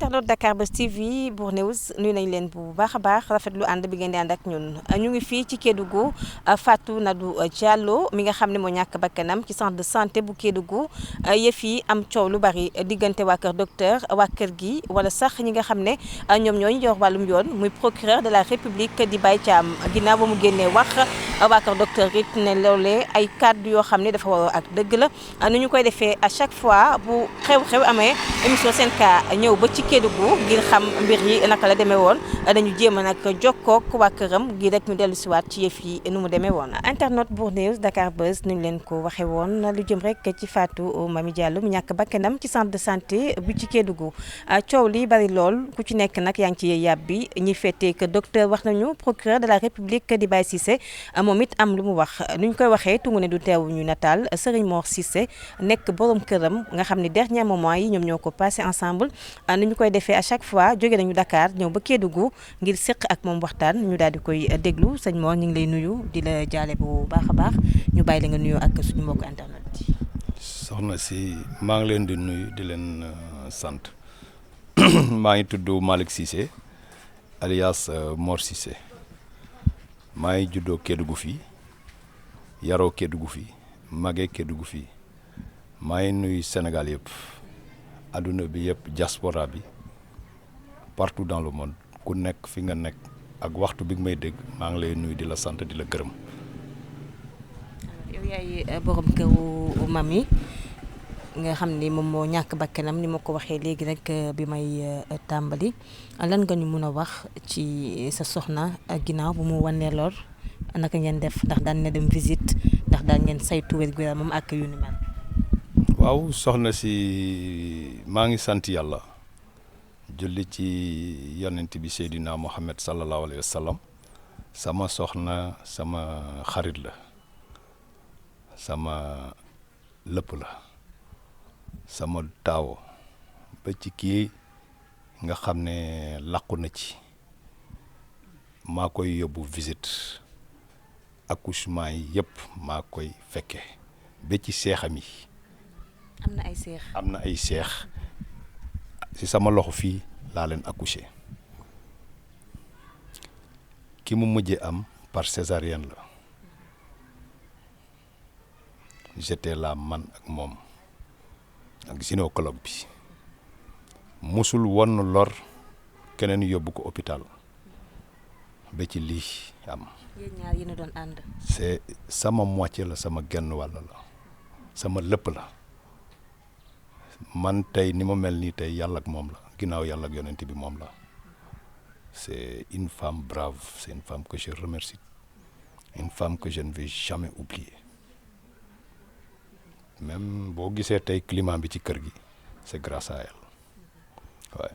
Internaute Dakar Buzz TV Bour News nuyu nañ leen bu baax a baax rafetlu ànd bi ngeen di ànd ak ñun ñu ngi fii ci Kédougou Fatou Nadou Diallo mi nga xam ne moo ñàkk bakkanam ci centre de santé bu Kédougou yëf yi am coow lu bari diggante waa kër docteur waa kër gi wala sax ñi nga xam ne ñoom ñooñu yor wàllum yoon muy procureur de la République di Baye Thiam ginnaaw ba mu génnee wax waa kër docteur it ne loolee ay kàddu yoo xam ne dafa waroo ak dëgg la nu ñu koy defee à chaque fois bu xew-xew amee émission Sen Cas ñëw ba ci Kédougou ngir xam mbir yi naka la demee woon dañu jéem a nag jokkoo ak waa këram gi rek ñu dellu siwaat ci yëf yi nu mu demee woon. Internaute Bour News Dakar Buzz ni ñu leen ko waxee woon lu jëm rek ci Fatou Mami Diallo mu ñàkk bakkanam ci centre de santé bi ci Kédougou coow li bari lool ku ci nekk nag yaa ngi ci yàbbi ñi féetee que docteur wax nañu procureur de la République di Baye Cissé moom it am lu mu wax nu ñu koy waxee tungu ne du teew ñu nataal Serigne Mor Cissé nekk borom këram nga xam ne dernier moment yi ñoom ñoo ko passé ensemble ni ñu koy defee à chaque fois jóge nañu Dakar ñëw ba Kédougou ngir séq ak moom waxtaan ñu daal di koy déglu sëñ Mor ñu ngi lay nuyu di la jaale bu baax a baax ñu bàyyi la nga nuyu ak suñu mbokku internet yi. soxna si maa ngi leen di nuyu di leen sant maa ngi tudd Malick Cissé alias Mor Cissé maa ngi juddoo Kédougou fii yaroo Kédougou fii magee Kédougou fii maa ngi nuyu Sénégal yëpp adduna bi yëpp diaspora bi partout dans le monde ku nekk fi nga nekk ak waxtu bi nga may dégg maa ngi lay nuyu di la sant di la gërëm. yow yaay borom këru Mami nga xam ni moom moo ñàkk bakkanam ni ma ko waxee léegi rek bi may tàmbali lan nga ñu mun a wax ci sa soxna ginnaaw bu mu wanee lor naka ngeen def ndax daan na dem visite ndax daan ngeen saytu wér-gu-yaramam ak yu ni mel. waaw soxna si maa ngi sant yàlla julli ci yonent bi Seydina Mohamed sallallahu alayhi wa sallam sama soxna sama xarit la sama lépp la sama taawo ba ci kii nga xam ne làqu na ci maa koy yóbbu visite accouchement yi yëpp maa koy fekke ba ci seexam yi am na ay seex ci sama loxo fii laa leen accouché ki mu mujjee am par césarienne la j'étais là man ak moom ak gynécologue bi musul won lor keneen yóbbu ko hôpital ba ci lii am. yéen ñaar yéen a doon ànd. c'est sama moitié la sama genn wàll la sama lépp la. man tey ni ma mel nii tey yàlla ak moom la ginnaaw yàlla ak yonent bi moom la c'est une femme brave c'est une femme que je remercie une femme que je ne vais jamais oublier même boo gisee tey climat bi ci kër gi c'est grâce à elle waaye.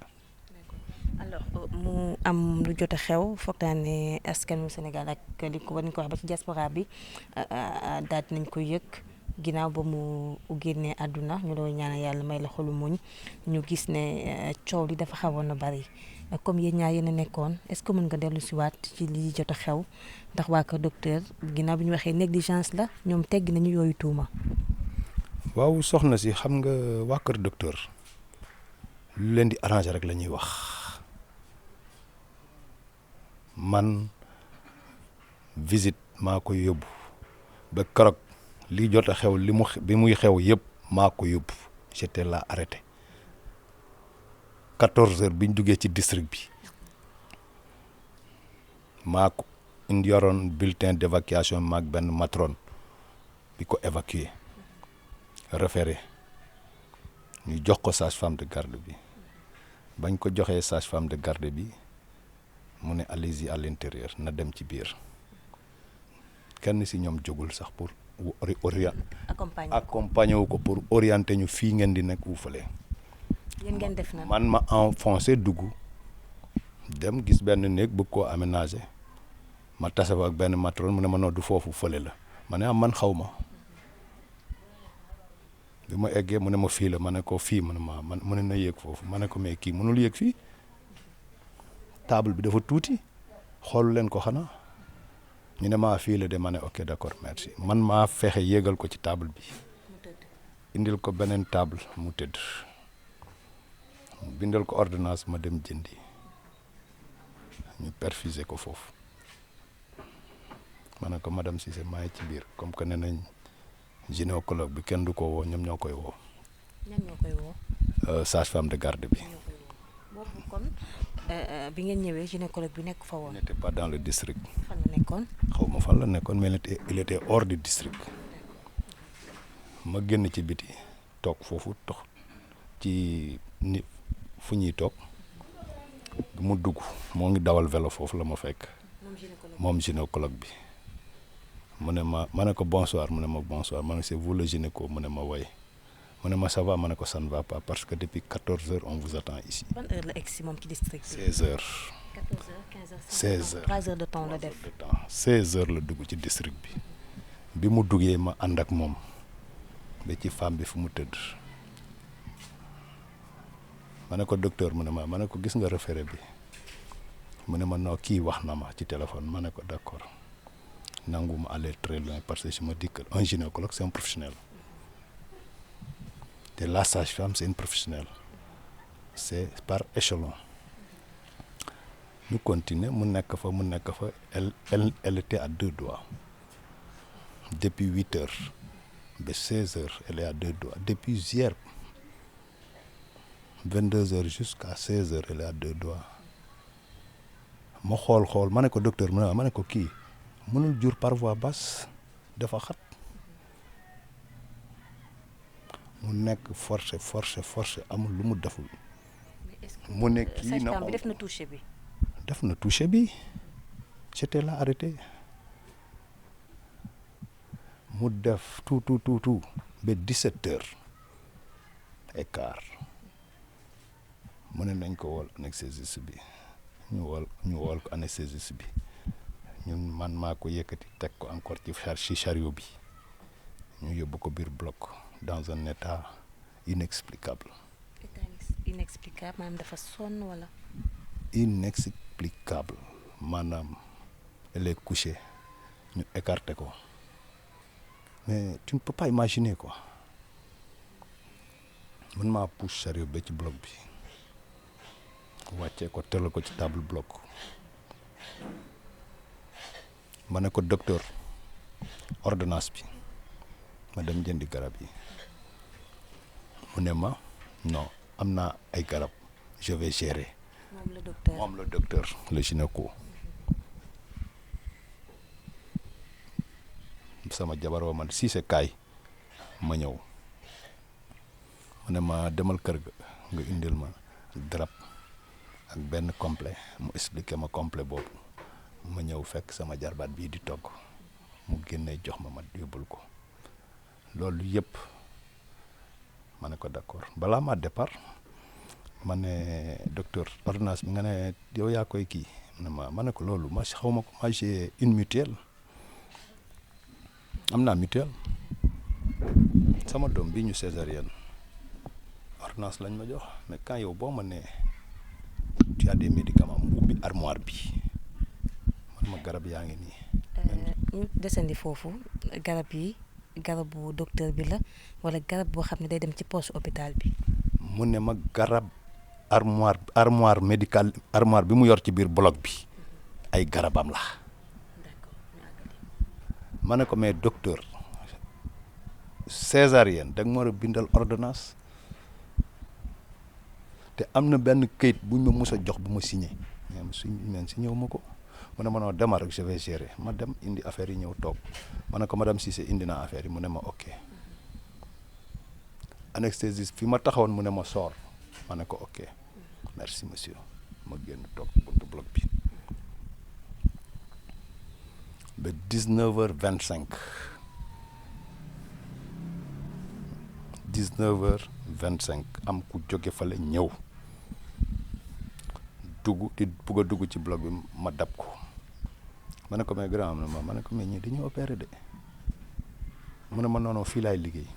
alors mu am lu jot a xew foog naa ne askanu Sénégal ak li ko wax ba ci diaspora bi daal nañ ko yëg. ginnaaw ba mu génnee àdduna ñu doon ñaanal yàlla may la xolu muñ ñu gis ne coow li dafa xawoon na bari comme yéen ñaar yéen a nekkoon est-ce que mën nga dellu si waat ci li jot a xew ndax waa kër docteur ginnaaw bi ñu waxee négligence la ñoom tegg nañu yooyu tuuma. waaw soxna si xam nga waa kër docteur lu leen di arranger rek la ñuy wax man visite maa koy yóbbu ba keroog li jot a xew bi muy xew yëpp maa ko yóbbu j'étais là arrêté 14 heures bi ñu duggee ci district bi maa ko indi yoroon bulletin d'évacuation maag benn matrone bi ko évacuer référé ñu jox ko sage-femme de garde bi bañ ko joxee sage-femme de garde bi mu ne allez-y à l'intérieur na dem ci biir kenn si ñoom jógul sax pour accompagner wu ko pour orienter ñu fii ngeen di nekk wu fële. yéen ngeen def na man ma enfoncé dugg dem gis benn néeg bëgg koo aménager ma tase fa ak benn matron mu ne ma noo du foofu fële la ma ne man xaw ma bi ma eggee mu ne ma fii la ma ne ko fii mu ne ma man mu ne na yéeg foofu ma ne ko mais kii mënul yéeg fii table bi dafa tuuti xoolu leen ko xanaa ñu ne maa fii la de ma ne ok d'accord merci man maa fexe yéegal ko ci table bi indil ko beneen table mu tëdd bindal ko ordonnance ma dem jëndi ñu perfuser ko foofu ma ne ko madame Cissé maa ngi ci biir comme que nee nañ gynécologue bi kenn du ko woo ñoom ñoo koy woo. ñan ñoo koy woo. sage-femme de garde bi. boobu kon bi ngeen ñëwee gynécologue bi nekk fa woon. il n'était pas dans le district. fan la nekkoon. xaw ma fan la nekkoon mais il était hors du district. ma génn ci biti toog foofu tox ci ni fu ñuy toog mu dugg moo ngi dawal vélo foofu la ma fekk. moom gynécologue bi. mu ne ma ne ko bonsoir mu ne ma bonsoir ma ne c'est vous le gynéco mu ne ma woy mu ne ma ça va ma ne ko ça ne va pas parce que depuis 14 heures on vous attend ici. ban heure la egg si moom ci district bi. 16 heures. 14 heures 15 heures. 16 heures 3 heures de temps la def. 16 heures la dugg ci district bi. bi mu duggee ma ànd ak moom ba ci femme bi fu mu tëdd. ma ne ko docteur mu ne ma ne ko gis nga référé bi mu ne ma non kii wax na ma ci téléphone ma ne ko d'accord. nanguma aller très loin parce que je me dis que un gynécologue c'est un professionnel te la sage-femme c'est une professionnelle c'est par échelon ñu continuer mu nekk fa elle était à 2 doigts depuis 8 heures ba 16 heures elle est à 2 doigts depuis hier 22 heures jusqu'à 16 heures elle est à 2 doigts ma xool ma ne ko docteur ma ne ko kii mënul jur par voie basse dafa xat mu nekk forcé amul lu mu deful mu ne kii na bi def na touché bi. def na touché bi j'étais là arrêté mu def tout ba 17 heures et quart mu ne nañ ko wol anesthésiste bi ñu wol ko anesthésiste bi ñun man maa ko yëkkati teg ko encore ci chariot bi ñu yóbbu ko biir bloc dans un état inexplicable. état inexplicable maanaam dafa sonn wala. inexplicable maanaam elle est couchée ñu écarté ko mais tu ne peux pas imaginer quoi man maa pousse chariot ba ci bloc bi wàccee ko tëral ko ci table bloc. ma ne ko docteur ordonnance bi ma dem jëndi garab yi mu ne ma non am naa ay garab je vais gérer. moom le docteur le gynéco. sama jabar wa man Cissé kaay ma ñëw mu ne ma demal kër ga nga indil ma drap ak benn complet mu expliqué ma complet boobu. ma ñëw fekk sama jarbaat bii di togg mu génne jox ma yóbbul ko loolu yëpp ma ne ko d'accord balaa ma départ ma ne docteur ordonnance bi nga ne yow yaa koy kii ma ne ko loolu ma xaw ma ko ma j'ai une mutuelle am naa mutuelle sama doom bi ñu césarienne ordonnance lañ ma jox mais quand yow boo ma nee tu as des médicaments mu ubbi armoire bi. ma garab yaa ngi nii. ñu desandi foofu garabu docteur bi la wala garab boo xam ne day dem ci poche hôpital bi. mu ne ma garab armoire médical armoire bi mu yor ci biir bloc bi ay garabam la. ma ne ko mais docteur césarienne da nga ma war a bindal ordonnance te am na benn këyit buñ ma mus a jox bu ma signé mais signé wu ma ko. mu ne ma noo demal rek je vais gérer ma dem indi affaire yi ñëw toog ma ne ko madame Cissé indi naa affaire yi mu ne ma ok anesthésiste fi ma taxawoon mu ne ma soor ma ne ko ok merci monsieur ma génn toog buntu bloc bi ba 19h25 am ku jóge fale ñëw bugg a dugg ci bloc bi ma dab ko. ma ne ko mais grand ma ne ko mais ñii dañuy opéré de mu ne ma non fii laay liggéey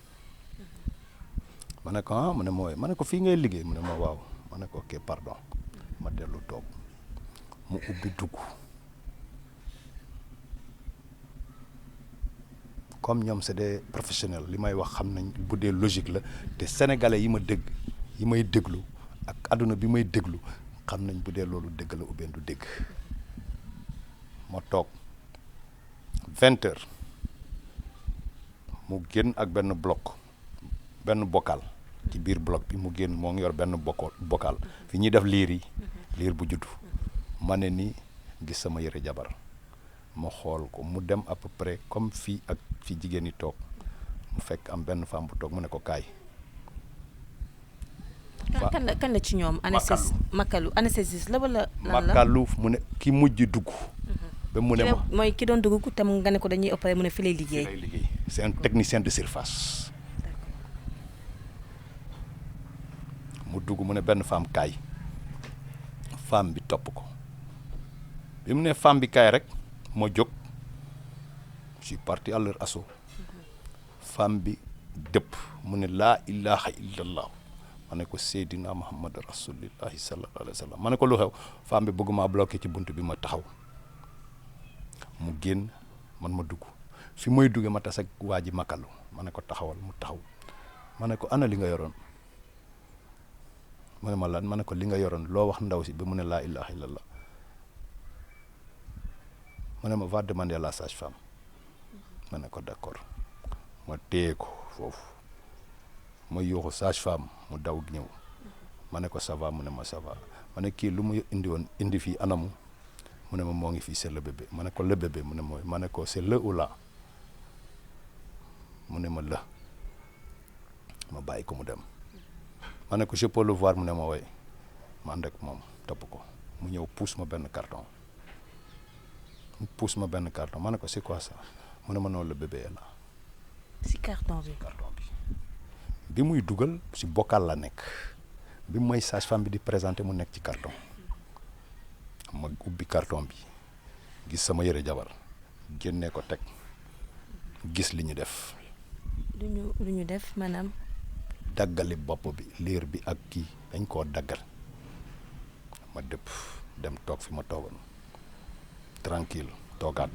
ma ne ko mu ne ma wooye ma ne ko fii ngay liggéey mu ne ma waaw ma ne ko ok pardon ma dellu toog mu ubbi dugg comme ñoom c'est des professionnels li may wax xam nañ bu dee logique la te sénégalais yi may déglu ak àdduna bi may déglu xam nañ bu dee loolu dégg la ou bien du dégg. ma toog 20 heures mu génn ak benn bocal ci biir bloc bi mu génn moo ngi yor benn bocal fi ñuy def liir yi liir bu juddu ma ne ni gis sama yëre jabar ma xool ko mu dem à peu près comme fii ak fi jigéen ñi toog mu fekk am benn femme bu toog mu ne ko kaay. kan la ci ñoom. anesthésiste la wala. Makalu mu ne ki mujj dugg. ba mu ne ma mooy ki doon dugg tam nga ne ko dañuy opérer mu ne fi lay liggéey. c'est un technicien de surface. mu dugg mu ne benn femme kaay femme bi topp ko bi mu ne femme bi kaay rek moo jóg je suis parti à leur assaut femme bi dëpp mu ne laa ilaha illallah ma ne ko Seydina Muhammad rasulillahi sallallahu alayhi wa sallam ma ne ko lu xew femme bi bëgg maa bloqué ci bunt bi ma taxaw mu génn man ma dugg fi may duggee ma tas ak waa ji Makalu ma ne ko taxawal mu taxaw ma ne ko ana li nga yoroon mu ne ma lan ma ne ko li nga yoroon loo wax ndaw si ba mu ne laa ilaha illallah mu ne ma va demander à la sage-femme ma ne ko d'accord ma téye ko foofu ma yuuxu sage-femme mu daw ñëw ma ne ko ça va mu ne ma ça va ma ne kii lu mu indi fii anamu mu ne ma moo ngi fii c'est le bébé ma ne ko le bébé mu ne mooy ma ne ko c'est le ou là mu ne ma la ma bàyyi ko mu dem ma ne ko je peux le voir mu ne ma woy ma ànd ak moom topp ko mu ñëw pousse ma benn carton ma ne ko c'est quoi ça mu ne ma noonu le bébé est là. si carton bi bi muy dugal si bocal la nekk bi mooy sage-femme bi di présenter mu nekk ci carton ma ubbi carton bi gis sama yëre jabar génnee ko teg gis li ñu def. lu ñu def maanaam. daggali bopp bi liir bi ak kii dañ koo daggal ma dëpp dem toog fi ma toogoon tranquille toogaat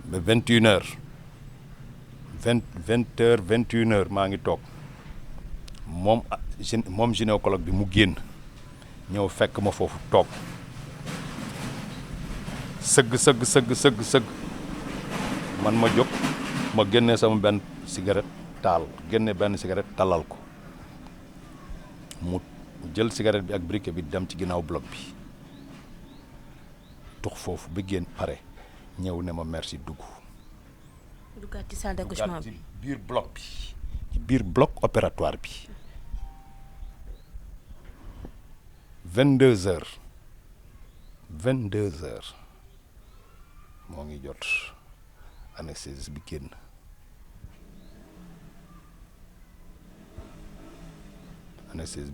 ba 21 heures maa ngi toog moom gynécologue bi mu génn ñëw fekk ma foofu toog sëgg man ma jóg ma génnee sama benn cigarette talal ko mu jël cigarette bi ak briquet bi dem ci ginnaaw bloc bi tux foofu ba génn pare ñëw ne ma merci duggaat ci salle d'accouchement bi ci biir bloc opératoire bi 22 heures moo ngi jot anesthésiste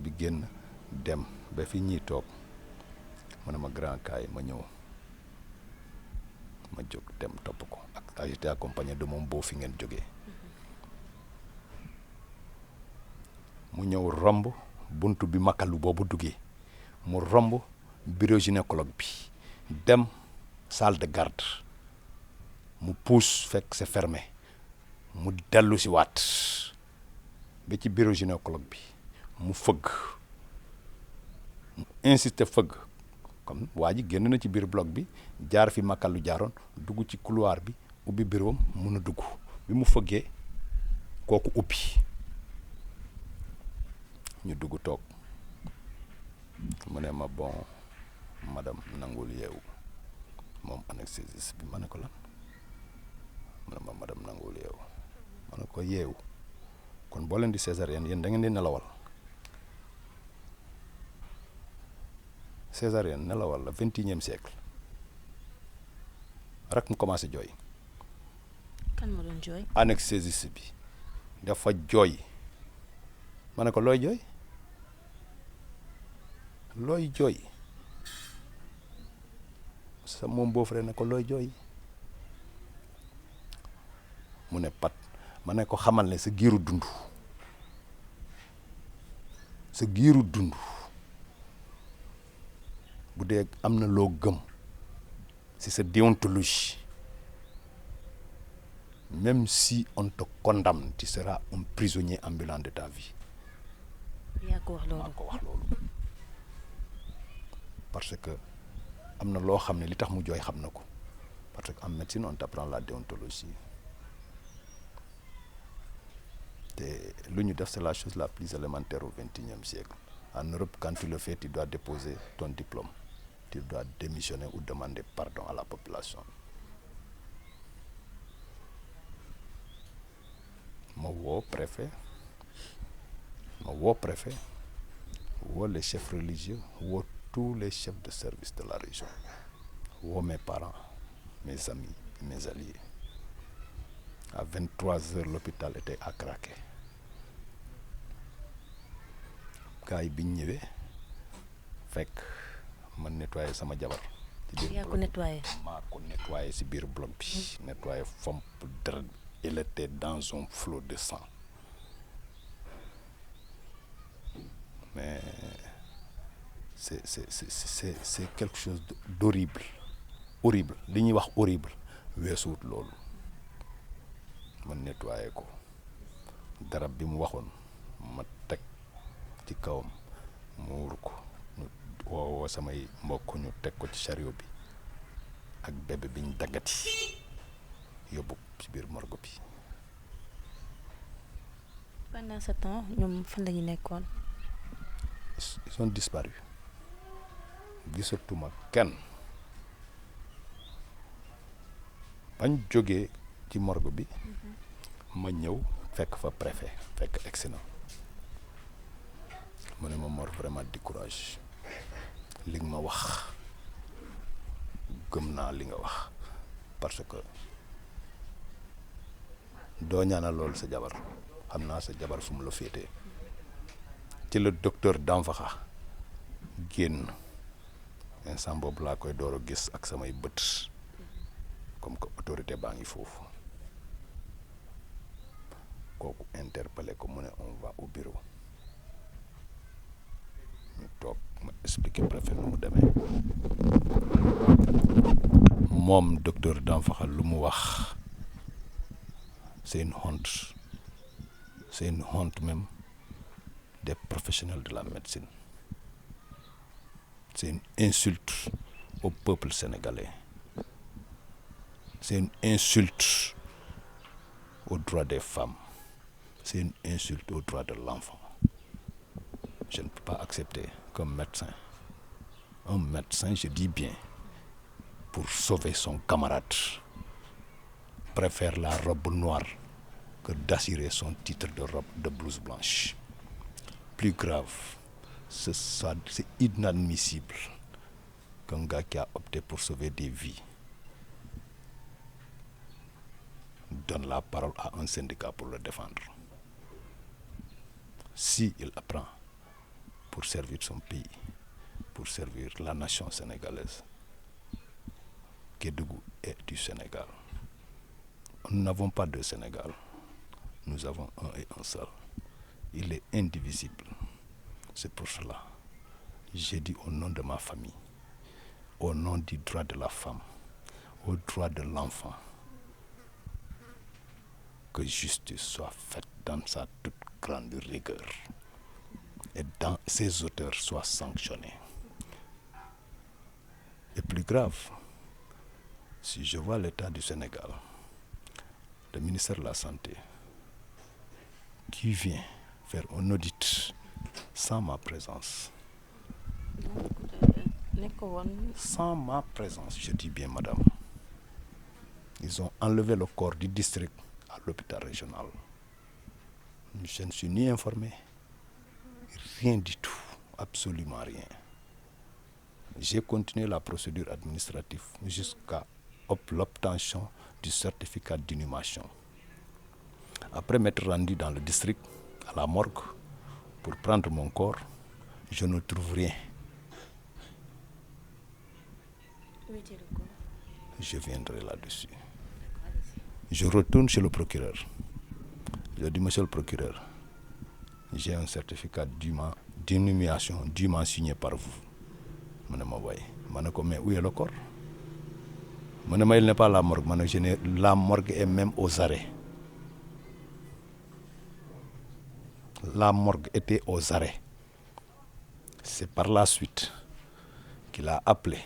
bi génn dem ba fi ñuy toog mu ne ma grand kaay ma ñëw ma jóg dem topp ko ak j'étais accompagné de moom boo fi ngeen jógee mu ñëw romb buntu bi Makalu boobu duggee mu romb bureau gynécologue bi dem salle de garde mu pousse fekk c'est fermé mu dellu si waat ba ci bureau gynécologue bi mu fëgg mu insisté fëgg comme waa ji génn na ci biir bloc bi jaar fi Makalu jaaroon dugg ci couloir bi ubbi bureau mun a dugg bi mu fëggee kooku ubbi ñu dugg toog mu ne ma bon madame nangul yeewu moom anesthésiste bi ma ne ko lan mu ne ma madame nangul yeewu ma ne ko yeewu kon boo leen di césarienne yéen da ngeen di nelawal césarienne nelawal la 21e siècle rek mu commencé jooy. kan ma doon jooy. anesthésiste bi dafa jooy ma ne ko looy jooy sa moom boo frère ne ko looy jooy mu ne pat ma ne ko xamal ne sa giiru dund bu dee am na loo gëm ci sa déontologie même si on te condamne tu seras un prisonnier ambulant de ta vie yaa ko wax loolu. maa ko wax loolu parce que am na loo xam ne li tax mu jooy xam na ko parce que en médecine on t'apprend la déontologie te lu ñu def c'est la chose la plus élémentaire au XXIe siècle en Europe quand tu le fais tu dois déposer ton diplôme tu dois démissionner ou demander pardon à la population. ma woo préfet woo les chefs religieux woo tous les chefs de service de la région woo mes parents mes amis mes alliés à 23h l'hôpital était à craquer gars yi biñ ñëwee fekk man nettoyé sama jabar ci biir yaa ko nettoyé. maa ko nettoyé si biir bloc bi nettoyé fomp deret bi. Elle était dans un flot de sang. Mais c'est quelque chose d'horrible. Horrible. Li ñuy wax horrible weesuwut loolu. ma nettoyé ko darab bi mu waxoon ma teg ci kawam muur ko ñu woo samay mbokk ñu teg ko ci chariot bi ak bébé bi ñu daggati yóbbu ci biir morgue bi. pendant ce temps ñoom fan la ñu nekkoon. ils ont disparu gisatuma kenn bañ jógee ci morgue bi ma ñëw fekk fa préfet fekk excellent mu ne ma Mor vraiment décourage li nga ma wax gëm naa li nga wax parce que doo ñaanal loolu sa jabar xam naa sa jabar fu mu la féetee ci le docteur Danfaxa génn instant boobu laa koy door a gis ak samay bët comme que autorité baa ngi foofu kooku interpellé ko mu ne on va au bureau ñu toog ma expliqué préfet nu mu demee moom docteur Danfaxa lu mu wax c'est une honte même des professionnels de la médecine. C'est une insulte au peuple sénégalais. C'est une insulte aux droits des femmes. C'est une insulte aux droits de l'enfant. Je ne peux pas accepter qu'un médecin, je dis bien, pour sauver son camarade, préfère la robe noire que d'assurer son titre de robe de blouse blanche. Plus grave, c'est inadmissible qu'un gars qui a opté pour sauver des vies donne la parole à un syndicat pour le défendre. Si il apprend pour servir son pays, pour servir la nation sénégalaise, Kédougou est du Sénégal. Nous n'avons pas deux Sénégal. Nous avons un et un seul. Il est indivisible. C'est pour cela, j'ai dit au nom de ma famille, au nom du droit de la femme, au droit de l'enfant, que justice soit faite dans sa toute grande rigueur et dans ses auteurs soient sanctionnés. Et plus grave, si je vois l'état du Sénégal, le ministère de la Santé, qui vient faire un audit sans ma présence. Sans ma présence, je dis bien madame. Ils ont enlevé le corps du district à l'hôpital régional. Je ne suis ni informé, rien du tout, absolument rien. J'ai continué la procédure administrative jusqu'à l'obtention du certificat d'inhumation. Après m'être rendu dans le district, à la morgue, pour prendre mon corps, je ne trouve rien. Je viendrai là-dessus. Je retourne chez le procureur. Je dis, monsieur le procureur, j'ai un certificat d'inhumation dûment signé par vous. Je dis, mais où est le corps? Je dis, il n'est pas à la morgue. La morgue est même aux arrêts. La morgue était aux arrêts. C'est par la suite qu'il a appelé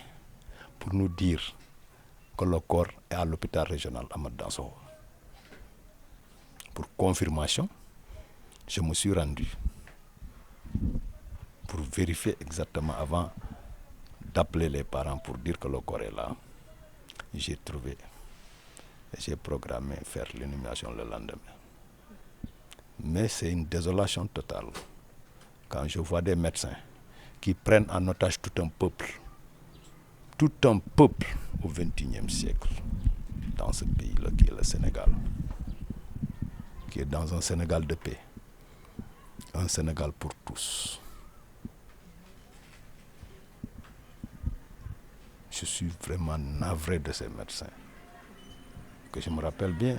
pour nous dire que le corps est à l'hôpital régional Amath Dansokho. Pour confirmation, je me suis rendu pour vérifier exactement avant d'appeler les parents pour dire que le corps est là. J'ai trouvé et j'ai programmé faire l'inhumation le lendemain. Mais c'est une désolation totale quand je vois des médecins qui prennent en otage tout un peuple au XXIe siècle, dans ce pays-là qui est le Sénégal, qui est dans un Sénégal de paix, un Sénégal pour tous. Je suis vraiment navré de ces médecins. Que je me rappelle bien,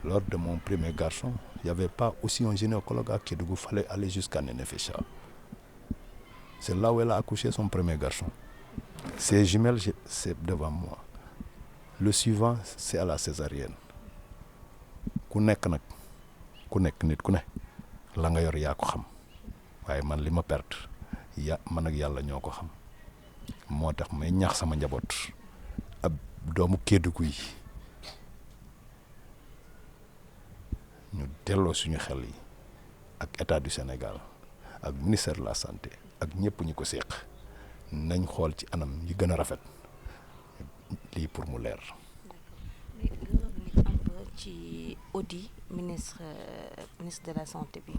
lors de mon premier garçon, il n'y avait pas aussi un gynécologue à Kédougou, il fallait aller jusqu'à Nénéfécha. C'est là où elle a accouché son premier garçon. Ses jumelles, c'est devant moi. Le suivant, c'est à la césarienne. Ku nekk nag ku nekk nit ku ne la nga yor yaa ko xam waaye man li ma perte man ak yàlla ñoo ko xam moo tax may ñaax sama njaboot ab doomu Kédougou yi ñu delloo suñu xel yi ak état du Sénégal ak ministère de la santé ak ñëpp ñi ko séq nañ xool ci anam yi gën a rafet lii pour mu leer. ci audit ministre de la santé bi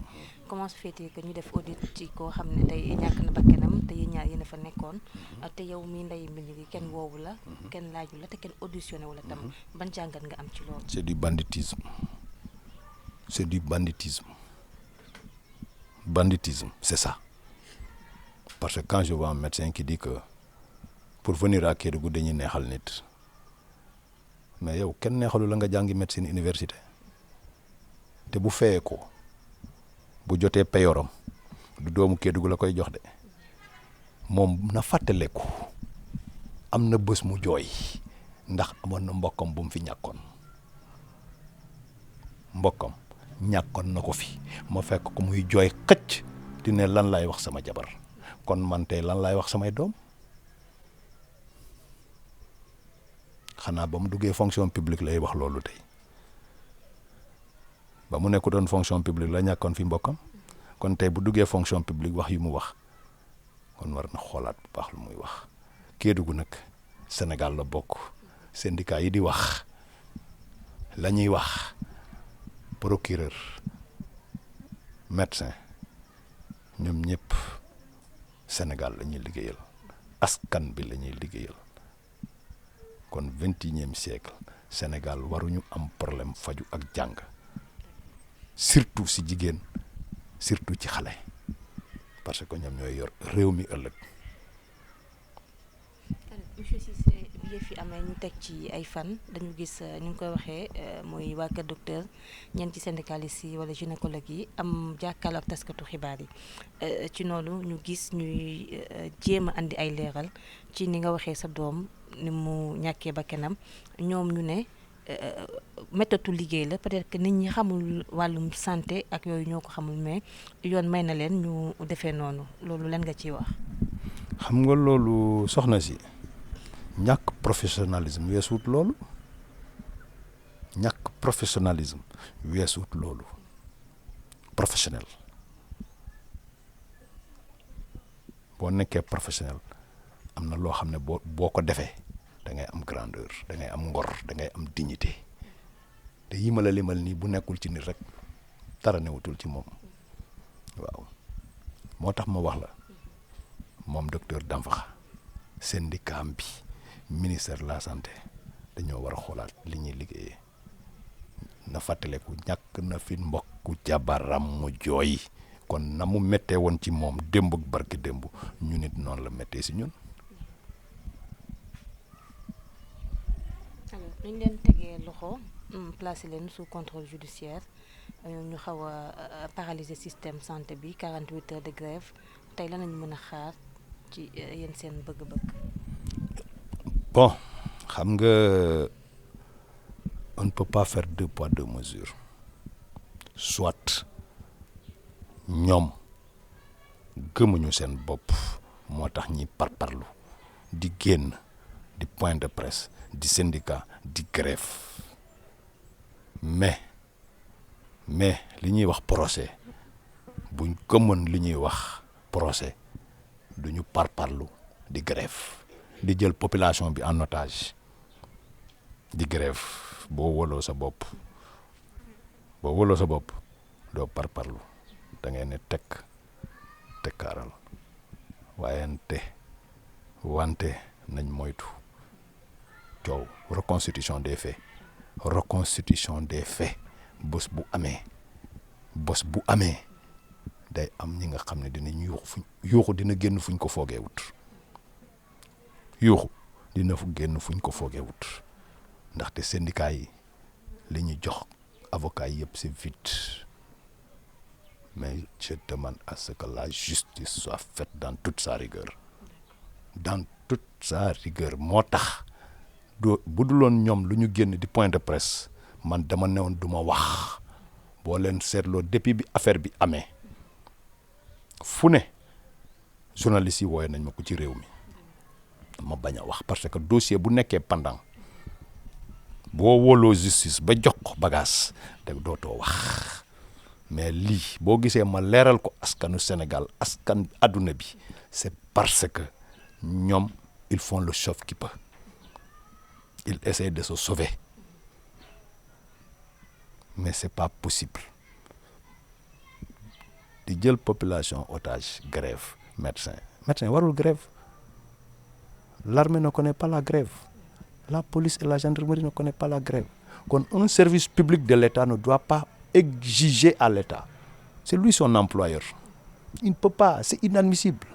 comment se fait-il que ñu def audit ci koo xam ne tey ñàkk na bakkanam te yéen ñaar yéen a fa nekkoon te yow mii Ndeye Mbile gi kenn woowu la kenn laaju la te kenn auditionné wu la tam ban jàngat nga am ci loolu. C'est du banditisme. C'est du banditisme. Banditisme, c'est ça. Parce que quand je vois un médecin qui dit que pour venir à Kédougou dañuy neexal nit mais yow kenn neexalu la nga jàngi médecine université te bu feyee ko bu jotee payoram du doomu Kédougou la koy jox de moom na fàttaleku am na bés mu jooy ndax amoon na mbokkam bu mu fi ñàkkoon na ko fi ma fekk ko muy jooy xëcc di ne lan laay wax sama jabar kon man tey lan laay wax samay doom xanaa ba mu duggee fonction publique lay wax loolu tey ba mu nekku doon fonction publique la ñàkkoon fi mbokkam kon tey bu duggee fonction publique wax yu mu wax kon war na xoolaat bu baax lu muy wax. Kédougou nag Sénégal la bokk syndicat yi di wax la ñuy wax procureur médecin ñoom ñëpp Sénégal la ñuy liggéeyal askan bi la ñuy liggéeyal. kon 21e siècle Sénégal waruñu am problème faju ak jàng surtout si jigéen surtout ci xale parce que ñoom ñooy yor réew mi ëllëg. monsieur Cissé bi yëf yi amee ñu teg ci ay fan dañu gis ñu ngi koy waxee mooy waa kër docteur ñenn ci syndicalistes yi wala gynécologue yi am jàkkaarloo ak taskatu xibaar yi ci noonu ñu gis ñuy jéem a andi ay leeral ci ni nga waxee sa doom ni mu ñàkkee bakkanam ñoom ñu ne méthode liggéey la peut-être que nit ñi xamul wàllum santé ak yooyu ñoo ko xamul mais yoon may na leen ñu defee noonu loolu lan nga ciy wax. xam nga loolu soxna si ñàkk professionnalisme weesuut loolu professionnel boo nekkee professionnel am na loo xam ne boo ko defee da ngay am grandeur da ngay am ngor da ngay am dignité te yi ma la limal nii bu nekkul ci nit rek dara newutul ci moom waaw moo tax ma wax la moom docteur Danfakha syndicat bi ministère de la santé dañoo war a xoolaat li ñuy liggéeyee na fàttaleku ñàkk na fi mbokku jabaram mu jooy kon na mu méttee woon ci moom démb ak barki démb ñu nit noonu la méttee si ñun. alors ñu leen tegee loxo placé leen sous contrôle judiciaire ñu xaw a paralyser système santé bi 48 heures de grève tey lan lañu mën a xaar ci yéen seen bëgg-bëgg. bon xam nga on ne peut pas faire 2 poids 2 mesures soit ñoom gëmuñu seen bopp moo tax ñi parparlu di génn di point de presse di syndicat di grève mais li ñuy wax procès buñ gëmoon li ñuy wax procès duñu parparlu di grève di jël population bi en otage di grève boo wóoloo sa bopp doo parparlu da ngay ne tekkaaral wante nañ moytu coow reconstitution des faits bés bu amee day am ñi nga xam ne dinañ yuuxu dina génn fuñ ko foogee wut ndaxte syndicat yi li ñu jox avocat yi yëpp c'est vide mais je demande à ce que la justice soit faite dans toute sa rigueur moo tax bu duloon ñoom lu ñu génn di point de presse man dama newoon du ma wax boo leen seetloo depuis bi affaire bi amee fu ne journalistes yi wooye nañ ma ko ci réew mi ma bañ a wax parce que dossier bu nekkee pendant boo wóoloo justice ba jox ko bagage te dootoo wax mais lii boo gisee ma leeral ko askanu Sénégal askan adduna bi c'est parce que ñoom ils font le chef qui peut ils essaient de se sauver mais c'est pas possible di jël population otage grève médecin warul grève l'armée ne connaît pas la grève la police et la gendarmerie ne connaissent pas la grève kon un service public de l'État ne doit pas exiger à l'État c'est lui son employeur il ne peut pas c'est inadmissible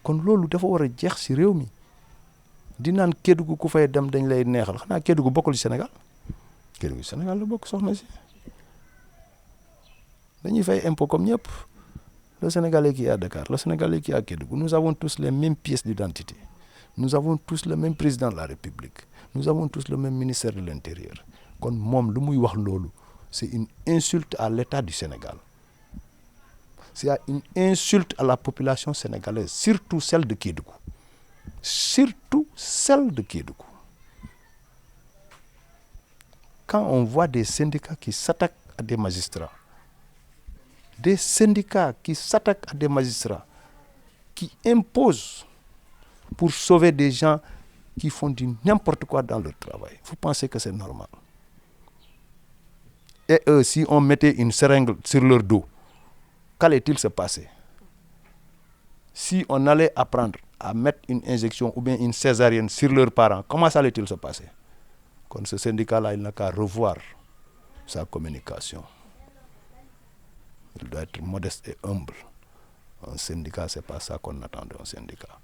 kon loolu dafa war a jeex ci réew mi di naan Kédougou ku fay dem dañ lay neexal xanaa Kédougou bokkul ci Sénégal la bokk soxna si dañuy fay impôt comme ñëpp le Sénégalais qui est à Dakar le Sénégalais qui est à Kédougou nous avons tous les mêmes pièces d'identité nous avons tous le même président de la République nous avons tous le même ministère de l'Intérieur kon moom lu muy wax loolu c'est une insulte à l'État du Sénégal c'est une insulte à la population sénégalaise surtout celle de Kédougou quand on voit des syndicats qui s'attaquent à des magistrats qui imposent pour sauver des gens qui font du n'importe quoi dans leur travail. Vous pensez que c'est normal? Et eux, si on mettait une seringue sur leur dos, qu'allait-il se passer? Si on allait apprendre à mettre une injection ou bien une césarienne sur leurs parents, comment ça allait-il se passer? Comme ce syndicat-là, il n'a qu'à revoir sa communication. Il doit être modeste et humble. Un syndicat, ce n'est pas ça qu'on attend d'un syndicat.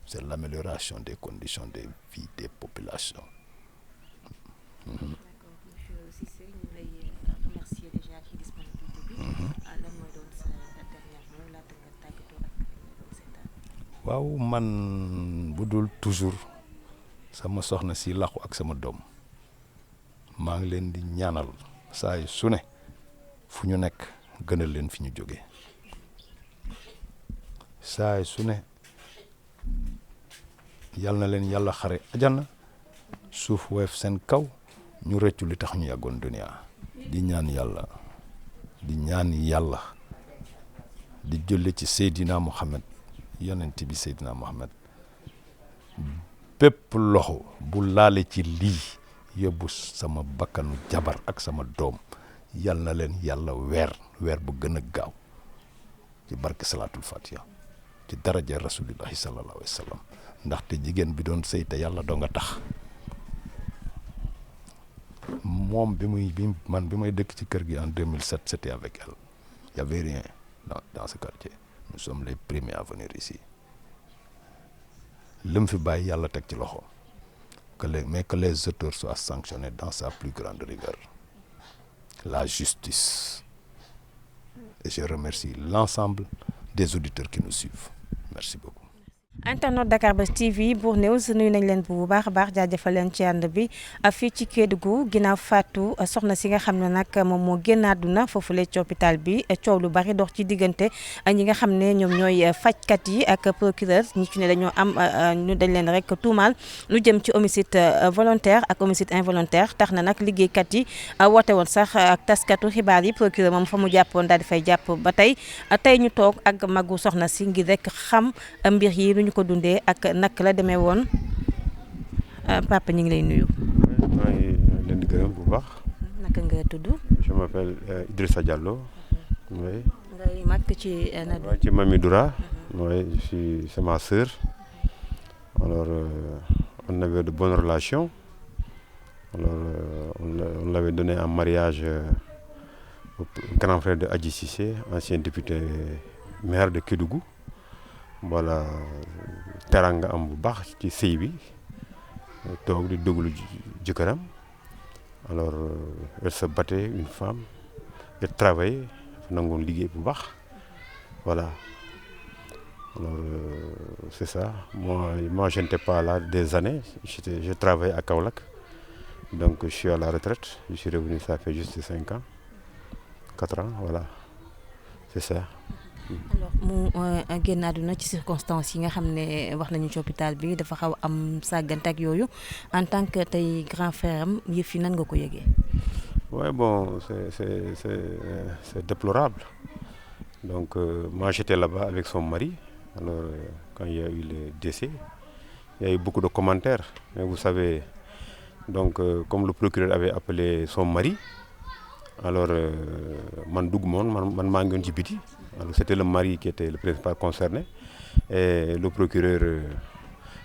C'est l'amélioration des conditions de vie des populations. D'accord, monsieur Cissé, ñu lay remercier déjà ci disponibilité bi. Lan mooy doon sa dernier mot laata nga tàggatoo ak doon seetaan. waaw man bu dul toujours sama soxna si làqu ak sama doom maa ngi leen di ñaanal saa yu su ne fu ñu nekk gënal leen fi ñu jógee saa yu su ne yal na leen yàlla xare ajana suuf woyof seen kaw ñu rëccu li tax ñu yàggoon dunia di ñaan yàlla di julli ci Seydina Mohamed yonent bi Seydina Mohamed bépp loxo bu laale ci lii yóbbu sama bakkanu jabar ak sama doom yal na leen yàlla weer bu gën a gaaw ci barke salaatul fatiha ci daraja rasulillahi sallallahu alayhi wa sallam ndaxte jigéen bi doon sëy te yàlla doo nga tax moom bi may dëkk ci kër gi en 2007 c'était avec elle il y avait rien dans ce quartier nous sommes les premiers à venir ici lim fi bàyyi yàlla teg ci loxo mais que les auteurs soient sanctionnés dans sa plus grande rigueur la justice et je remercie l'ensemble des auditeurs qui nous suivent merci beaucoup. internet Dakar Buzz TV Bour News nuyu nañ leen bu baax a baax jaajëfal leen ci ànd bi fii ci Kédougou ginnaaw faatu soxna si nga xam ne nag moom moo génn àdduna foofule ci hôpital bi coow lu bari dox ci diggante ñi nga xam ne ñoom ñooy fajkat yi ak procureur ñi ci ne dañoo am ñu dañ leen rek tuumaal lu jëm ci homicide volontaire ak homicide involontaire tax na nag liggéeykat yi woote woon sax ak taskatu xibaar yi procureur moom fa mu jàppoon daal di fay jàpp ba tey ñu toog ak magu soxna si ngir rek xam mbir yi lu ñu ko dundee ak nak la demee woon papa ñu ngi lay nuyu. maa ngi leen di gërëm bu baax. naka nga tudd. je m'appelle Idrissa Diallo. oui. ngay mag ci Nadu. waaw ci Mami Doura. oui c'est ma sœur. alors on avait de bonnes relations. alors on l'avait donné en mariage au grand frère de Adji Cissé, ancien député maire de Kédougou. voilà teranga am bu baax ci sëy bi toog di déglu jëkkëram alors elle se battait une femme elle travaillait nangoon liggéey bu baax voilà alors c'est ça moi je n'étais pas là des années je travaillais à Kaolack donc je suis à la retraite je suis revenu ça fait juste 5 ans 4 ans voilà c'est ça. alors mu génn àdduna ci circonstances yi nga xam ne wax nañu ci hôpital bi dafa xaw am sàggante ak yooyu en tant que tey grand frère am yëf yi nan nga ko yëgee. ouais bon c'est déplorable donc moi j'étais là-bas avec son mari alors quand il y a eu le décès il y a eu beaucoup de commentaires mais vous savez donc comme le procureur avait appelé son mari alors man dugg man maa ngi woon ci biti. Alors c'était le mari qui était le principal concerné et le procureur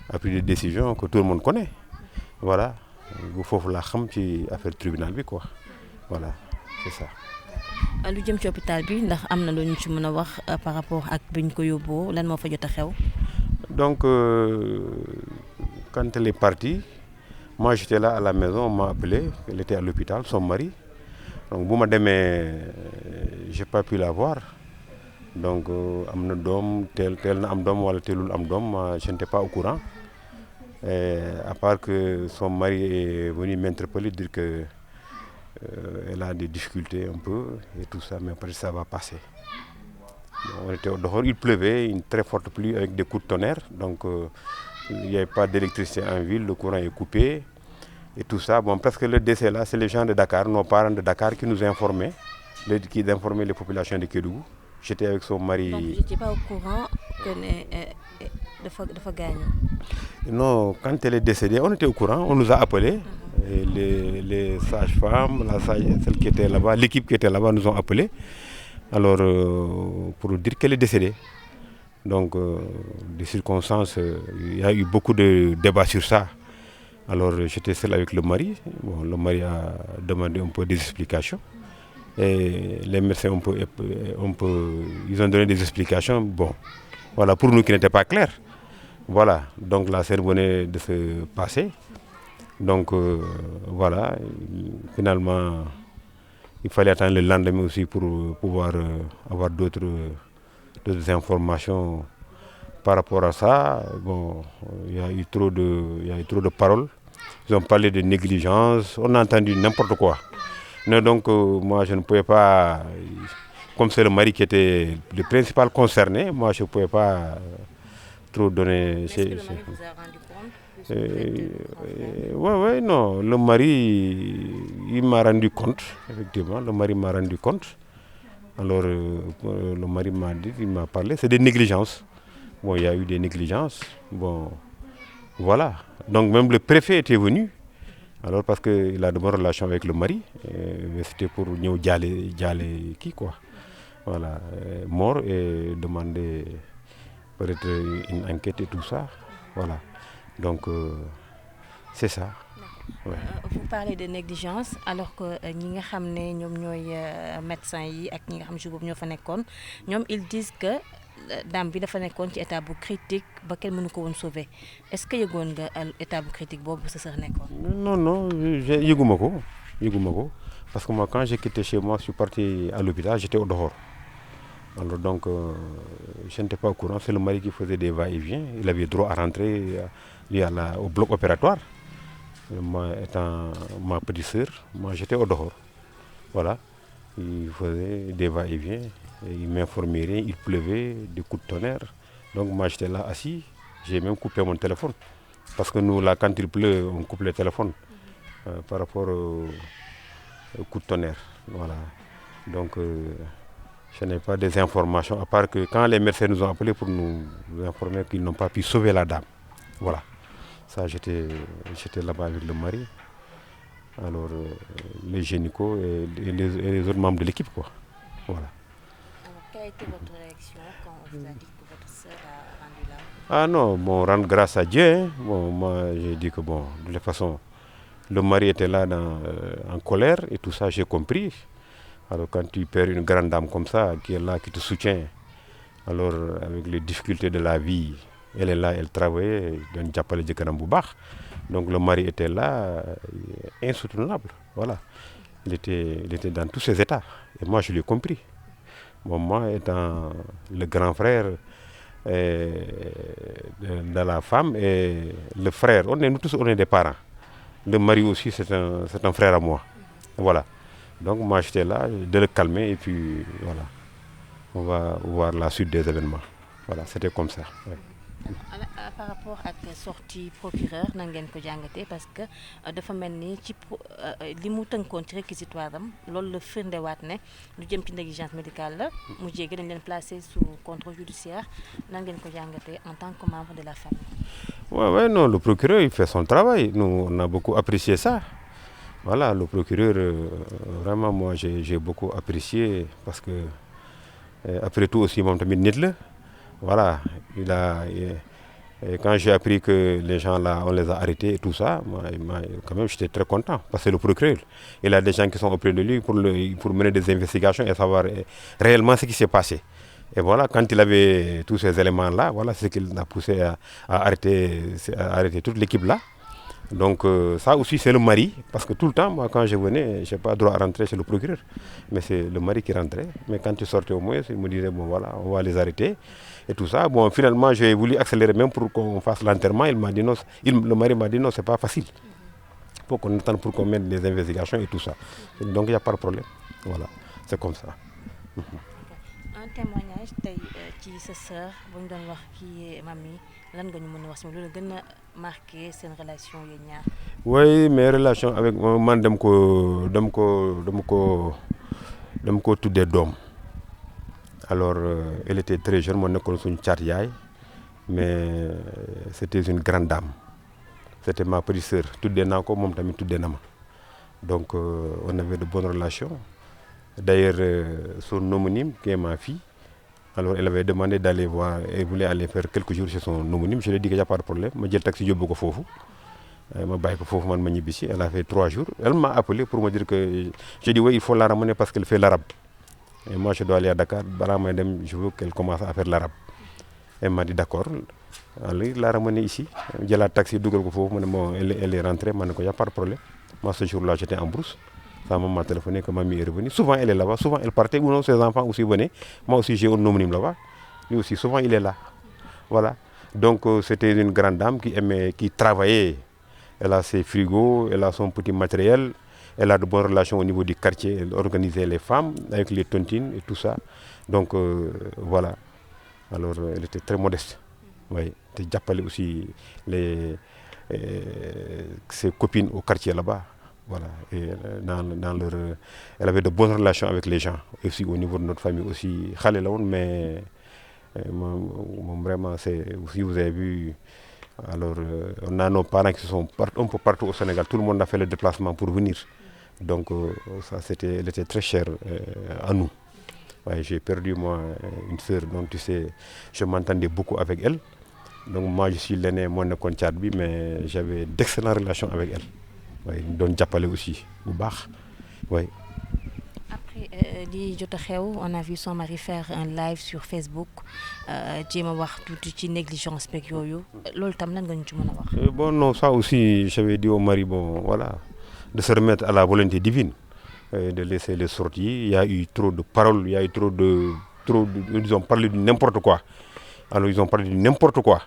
a pris des décisions que tout le monde connaît voilà bu foofu laa xam ci affaire tribunal bi quoi voilà c'est ça. lu jëm ci hôpital bi ndax am na lu ñu ci mën a wax par rapport ak bi ñu ko yóbboo lan moo fa jot a xew. donc quand elle est partie moi j'étais là à la maison on m'a appelé elle était à l'hôpital son mari donc bu ma demee j'ai pas pu la voir. donc am na doom teel na am doom wala teelul am doom je n'étais pas au courant et à part que son mari est venu m'interpeller dire que elle a des difficultés un peu et tout ça mais après ça va passer. On était au dehors, il pleuvait une très forte pluie avec des coups de tonnerre donc il n'y avait pas d'électricité en ville, le courant est coupé et tout ça bon presque le décès là c'est les gens de Dakar, nos parents de Dakar qui nous informaient qui informaient les populations de Kédougou. J'étais avec son mari. Donc, vous n'étiez pas au courant que dafa gaañu. Non, quand elle est décédée, on était au courant, on nous a appelés. Et les sages-femmes, celle qui était là-bas, l'équipe qui était là-bas nous ont appelés. Alors, pour dire qu'elle est décédée. Donc, des circonstances, il y a eu beaucoup de débats sur ça. Alors, j'étais seul avec le mari. Bon, le mari a demandé un peu des explications. Et les médecins ils ont donné des explications bon voilà pour nous qui n'étaient pas clairs voilà donc la cérémonie de se passer donc voilà finalement il fallait attendre le lendemain aussi pour pouvoir avoir d'autres informations par rapport à ça bon il y a eu trop de paroles ils ont parlé de négligence on a entendu n'importe quoi. Non, donc moi je ne pouvais pas, comme c'est le mari qui était le principal concerné, moi je ne pouvais pas trop donner. Est-ce que le mari vous a rendu compte? Ouais, non, le mari, il m'a rendu compte, effectivement, le mari m'a rendu compte. Alors le mari m'a dit, il m'a parlé, c'est des négligences. Bon, il y a eu des négligences, bon, voilà. Donc même le préfet était venu. Alors parce qu'il a de bonnes relations avec le mari, c'était pour ñëw jaale kii quoi voilà mort et demander peut-être une enquête et tout ça voilà donc c'est ça. Ouais. Vous parlez de négligence alors que ñi nga xam ne ñoom ñooy médecins yi ak ñi nga xam jour boobu ñoo fa nekkoon ñoom ils disent que dame bi dafa nekkoon ci état bu critique ba kenn mënu ko woon sauver est-ce que yëgoon nga état bu critique boobu sa sœur nekkoon. non yëguma ko parce que moi quand j'ai quitté chez moi je suis parti à l'hôpital j'étais au dehors Alors donc, je n'étais pas au courant, c'est le mari qui faisait des va-et-vient. Il avait droit à rentrer au bloc opératoire. Moi étant ma petite sœur, moi j'étais au dehors. Voilà, il faisait des va-et-vient, et il m'informait rien, il pleuvait, des coups de tonnerre. Donc moi j'étais là assis, j'ai même coupé mon téléphone. Parce que nous là, quand il pleut, on coupe le téléphone par rapport au coup de tonnerre. Voilà. Donc je n'ai pas des informations, à part que quand les médecins nous ont appelés pour nous informer qu'ils n'ont pas pu sauver la dame. Voilà. Ça, j'étais là-bas avec le mari. Alors, les gynécos et les autres membres de l'équipe, quoi. Voilà. Alors, quelle a été votre réaction quand on vous a dit que votre sœur a rendu l'âme? Ah non, bon, rendre grâce à Dieu. Hein. Bon, moi, j'ai dit que, bon, de toute façon, le mari était là en colère et tout ça, j'ai compris. Alors, quand tu perds une grande dame comme ça, qui est là, qui te soutient, alors, avec les difficultés de la vie, elle est là, elle travaillait, donc le mari était là, insoutenable. Voilà. Il était dans tous ses états. Et moi, je l'ai compris. Bon, moi, étant le grand frère de la femme et le frère, nous tous, on est des parents. Le mari aussi, c'est un frère à moi. Voilà. Donc, moi, j'étais là, de le calmer, et puis, voilà. On va voir la suite des événements. Voilà, c'était comme ça. Ouais. Par rapport à la sortie procureur nan ngeen ko jàngatee parce que dafa mel ni ci li mu tënkoon ci réquisitoire am loolu la firndewaat ne lu jëm ci négligence médicale la mu jéegi dañ leen placé sous contrôle judiciaire nan ngeen ko jàngatee en tant que membre de la famille. Ouais, non, le procureur il fait son travail. Nous on a beaucoup apprécié ça. Voilà, le procureur vraiment moi j'ai beaucoup apprécié parce que après tout aussi moom tamit nit la. Voilà, et quand j'ai appris que les gens là, on les a arrêtés et tout ça, moi, quand même j'étais très content parce que le procureur, il a des gens qui sont auprès de lui pour mener des investigations et savoir réellement ce qui s'est passé. Et voilà, quand il avait tous ces éléments là, voilà, c'est ce qu'il a poussé à arrêter toute l'équipe là. Donc ça aussi c'est le mari, parce que tout le temps, moi quand je venais, je n'ai pas droit à rentrer chez le procureur, mais c'est le mari qui rentrait. Mais quand tu sortais au moins, il me disait, bon voilà, on va les arrêter et tout ça. Bon, finalement, j'ai voulu accélérer même pour qu'on fasse l'enterrement. Le mari m'a dit non, c'est pas facile. Il faut qu'on attende pour qu'on mette les investigations et tout ça. Donc il n'y a pas de problème. Voilà, c'est comme ça. Un témoignage tey ci sa sœur bu ñu doon wax kii mami lan nga ñu mën a wax si lu la gën a marqué seen relation yéen ñaar. Oui, mes relations avec man dama ko tuddee doom. Alors elle était très jeune, moo nekkoon suñu caat yaay, mais c'était une grande dame. C'était ma petite sœur. Tuddee naa ko moom tamit tuddee na ma. Donc on avait de bonnes relations. D'ailleurs, son homonyme, qui est ma fille, alors elle avait demandé d'aller voir, elle voulait aller faire quelques jours chez son homonyme. Je lui ai dit qu'il n'y a pas de problème. Je j'ai le taxi, je vais fofu. Elle a fait 3 jours. Elle m'a appelé pour me dire que... J'ai dit oui, il faut la ramener parce qu'elle fait l'arabe. Et moi, je dois aller à Dakar. Je veux qu'elle commence à faire l'arabe. Elle m'a dit d'accord. Elle l'a ramenée ici. J'ai le taxi, elle est rentrée. Il n'y a pas de problème. Moi, ce jour-là, j'étais en brousse. Sa maman m'a téléphoné que mamie est revenue. Souvent, elle est là-bas. Souvent, elle partait. Ou non, ses enfants aussi venaient. Moi aussi, j'ai un homonyme là-bas. Lui aussi, souvent, il est là. Voilà. Donc, c'était une grande dame qui travaillait. Elle a ses frigos, elle a son petit matériel. Elle a de bonnes relations au niveau du quartier. Elle organisait les femmes avec les tontines et tout ça. Donc, voilà. Alors, elle était très modeste. Oui. Elle appelait aussi ses copines au quartier là-bas. Voilà. Et elle avait de bonnes relations avec les gens. Et aussi au niveau de notre famille aussi. Mais vraiment, si vous avez vu, alors on a nos parents qui sont un peu partout au Sénégal. Tout le monde a fait le déplacement pour venir. Donc ça, elle était très chère à nous. Ouais, j'ai perdu moi une sœur, donc tu sais, je m'entendais beaucoup avec elle. Donc moi je suis l'aîné, moi je suis le mais j'avais d'excellentes relations avec elle. Ouais, donc j'appelais aussi bu baax. Ouais. Après di jot a xew, on a vu son mari faire un live sur Facebook jéem a wax tuuti ci négligence beeg yooyu loolu tam lan nga ñu ci mën a wax. Bon non, ça aussi j'avais dit au mari, bon voilà, de se remettre à la volonté divine, de laisser les sorties. Il y a eu trop de paroles, il y a eu trop de ils ont parlé de n'importe quoi. Alors ils ont parlé de n'importe quoi.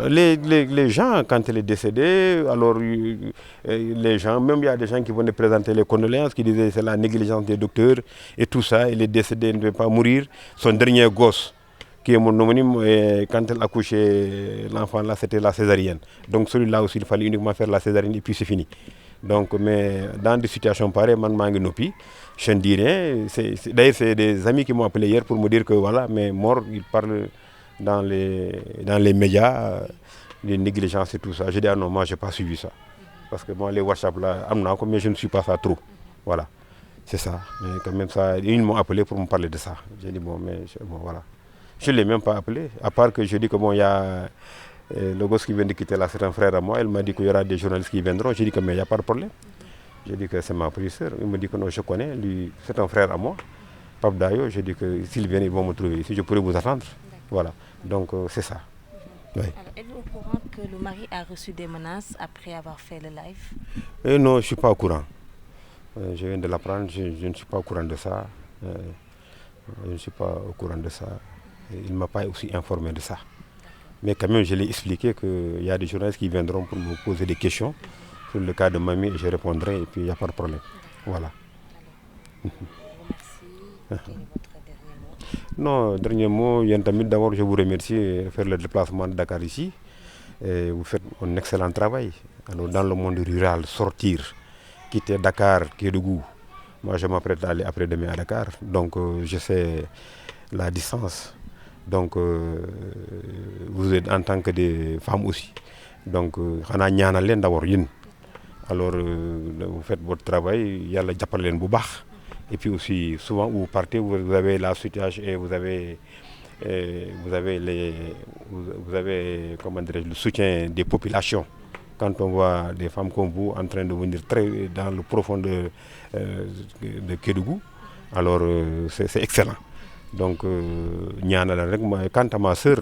Les gens, quand elle est décédée, alors les gens, même il y a des gens qui venaient présenter les condoléances, qui disaient c'est la négligence des docteurs et tout ça, elle est décédée, elle ne devait pas mourir. Son dernier gosse, qui est mon homonyme, et quand elle a accouché l'enfant là, c'était la césarienne. Donc celui-là aussi, il fallait uniquement faire la césarienne et puis c'est fini. Donc, mais dans des situations pareilles, je ne dis rien. D'ailleurs, c'est des amis qui m'ont appelé hier pour me dire que voilà, mais mort, ils parlent dans les médias, les négligences et tout ça. J'ai dit, ah non, moi, je n'ai pas suivi ça. Parce que moi, les WhatsApp là, mais je ne suis pas ça trop. Voilà, c'est ça. Mais quand même, ça, ils m'ont appelé pour me parler de ça. J'ai dit, bon, mais bon, voilà. Je ne l'ai même pas appelé, à part que je dis que bon, il y a le gosse qui vient de quitter là, c'est un frère à moi. Elle m'a dit qu'il y aura des journalistes qui viendront. J'ai dit que mais il n'y a pas de problème. J'ai dit que c'est ma professeure. Il me dit que non, je connais, lui, c'est un frère à moi. Pape Dayo, j'ai dit que s'ils viennent, ils vont me trouver ici, je pourrais vous attendre. Voilà, donc c'est ça. Oui. Alors, êtes-vous au courant que le mari a reçu des menaces après avoir fait le live? Non, je ne suis pas au courant. Je viens de l'apprendre, je ne suis pas au courant de ça. Je ne suis pas au courant de ça. Il ne m'a pas aussi informé de ça. Mais quand même, je l'ai expliqué qu'il y a des journalistes qui viendront pour me poser des questions sur le cas de mamie et je répondrai et puis il n'y a pas de problème. Voilà. Merci. Quel est votre dernier mot? Non, dernier mot, d'abord je vous remercie de faire le déplacement de Dakar ici. Et vous faites un excellent travail. Alors, dans le monde rural, sortir, quitter Dakar, Kédougou. Moi, je m'apprête à aller après-demain à Dakar. Donc, je sais la distance. Donc, vous êtes en tant que des femmes aussi. Donc, d'abord, alors, vous faites votre travail, il y a le Japalen Boubach. Et puis aussi, souvent, vous partez, vous avez la situation et vous avez comment le soutien des populations. Quand on voit des femmes comme vous en train de venir très dans le profond de Kédougou, alors c'est excellent. Donc, quant à ma soeur,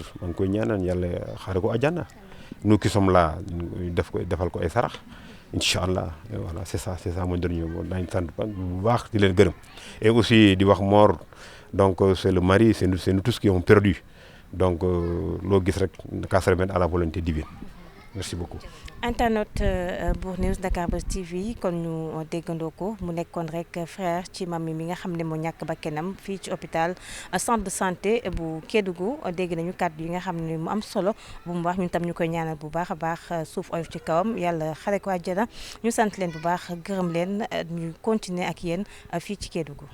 nous qui sommes là, Inch'Allah, voilà, c'est ça mon dernier mot. Et aussi, donc c'est le mari, c'est nous tous qui ont perdu. Donc, à la volonté divine. Merci beaucoup. Internet Bour News Dakar Buzz TV kon ñu déggandoo ko mu nekkoon rek frère ci mami mi nga xam ne moo ñàkk bakkanam fii ci hôpital centre de santé bu Kédougou dégg nañu kàddu yi nga xam ne mu am solo bu mu wax ñun tam ñu koy ñaanal bu baax a baax suuf oyof ci kawam yàlla xare ko àjjana ñu sant leen bu baax gërëm leen ñu continuer ak yéen fii ci Kédougou.